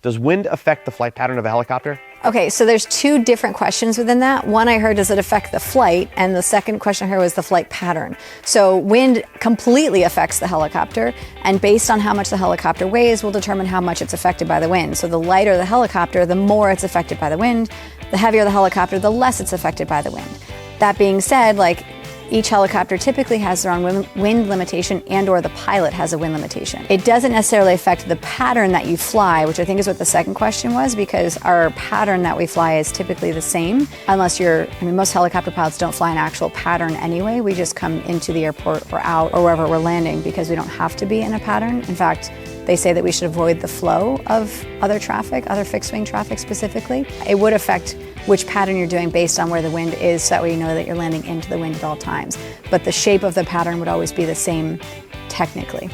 Does wind affect the flight pattern of a helicopter? Okay, so there's two different questions within that. One I heard, does it affect the flight? And the second question I heard was the flight pattern. So wind completely affects the helicopter, and based on how much the helicopter weighs will determine how much it's affected by the wind. So the lighter the helicopter, the more it's affected by the wind. The heavier the helicopter, the less it's affected by the wind. That being said, each helicopter typically has their own wind limitation, and or the pilot has a wind limitation. It doesn't necessarily affect the pattern that you fly, which I think is what the second question was, because our pattern that we fly is typically the same, unless most helicopter pilots don't fly an actual pattern anyway. We just come into the airport or out or wherever we're landing because we don't have to be in a pattern. In fact, they say that we should avoid the flow of other traffic, other fixed-wing traffic specifically. It would affect which pattern you're doing based on where the wind is, so that way you know that you're landing into the wind at all times. But the shape of the pattern would always be the same technically.